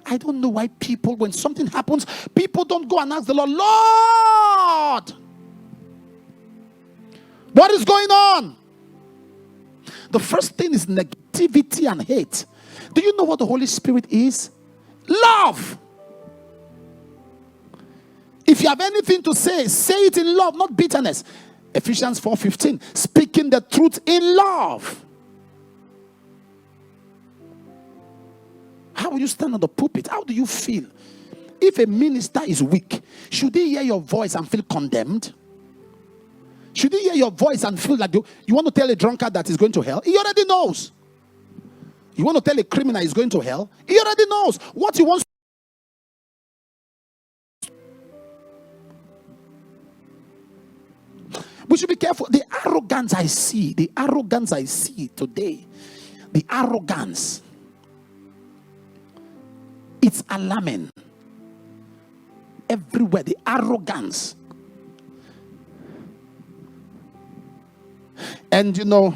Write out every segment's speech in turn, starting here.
I don't know why people, when something happens, people don't go and ask the Lord, Lord, what is going on? The first thing is negativity and hate. Do you know what the Holy Spirit is? Love. If you have anything to say, say it in love, not bitterness. Ephesians 4:15, speaking the truth in love. How will you stand on the pulpit? How do you feel? If a minister is weak, should he hear your voice and feel condemned? Should he hear your voice and feel like you want to tell a drunkard that he's going to hell? He already knows. You want to tell a criminal he's going to hell? He already knows what he wants. We should be careful. The arrogance I see today, the arrogance, it's alarming. Everywhere, the arrogance. And you know,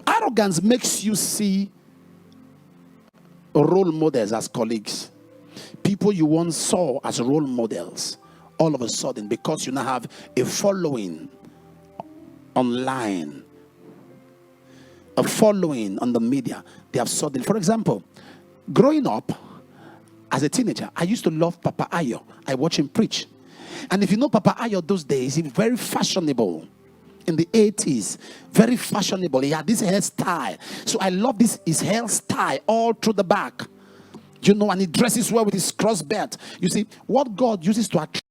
arrogance makes you see role models as colleagues. People you once saw as role models. All of a sudden, because you now have a following online, a following on the media, they have suddenly, for example, growing up as a teenager, I used to love Papa Ayo. I watch him preach. And if you know Papa Ayo those days, he was very fashionable. In the 80s, very fashionable. He had this hairstyle. So I love his hairstyle all through the back. You know, and he dresses well with his crossbelt. You see, what God uses to attract.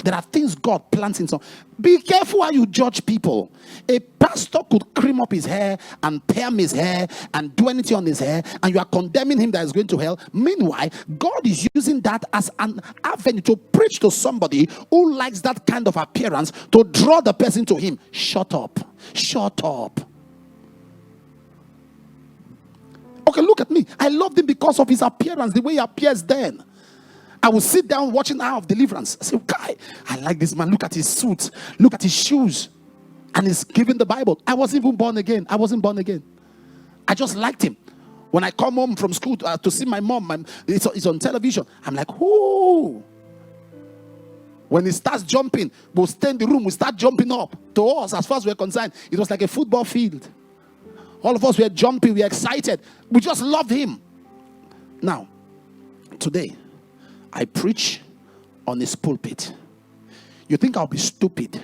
There are things God plants in some. Be careful how you judge people. A pastor could cream up his hair and perm his hair and do anything on his hair, and you are condemning him that is going to hell. Meanwhile, God is using that as an avenue to preach to somebody who likes that kind of appearance, to draw the person to him. Shut up. Shut up. Okay, look at me. I loved him because of his appearance, the way he appears then. I would sit down watching Hour of Deliverance. I say, guy, I like this man. Look at his suit. Look at his shoes. And he's giving the Bible. I wasn't even born again. I wasn't born again. I just liked him. When I come home from school to see my mom, it's on television. I'm like, whoo. When he starts jumping, we'll stay in the room. We start jumping up. To us, as far as we're concerned, it was like a football field. All of us were jumping. We were excited. We just loved him. Now, today, I preach on his pulpit. You think I'll be stupid?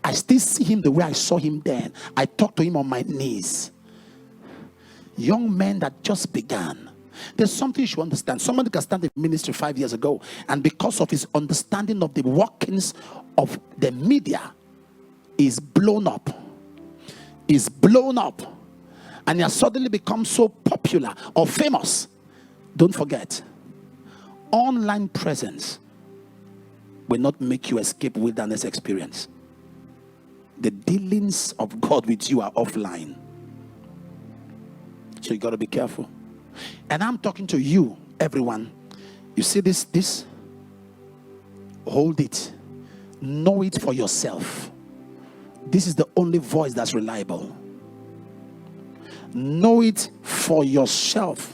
I still see him the way I saw him then. I talk to him on my knees. Young men that just began. There's something you should understand. Somebody can stand in ministry 5 years ago, and because of his understanding of the workings of the media, is blown up. Is blown up. And he has suddenly become so popular or famous. Don't forget, online presence will not make you escape wilderness experience. The dealings of God with you are offline. So you got to be careful. And I'm talking to you, everyone. You see this? Hold it. Know it for yourself. This is the only voice that's reliable. Know it for yourself.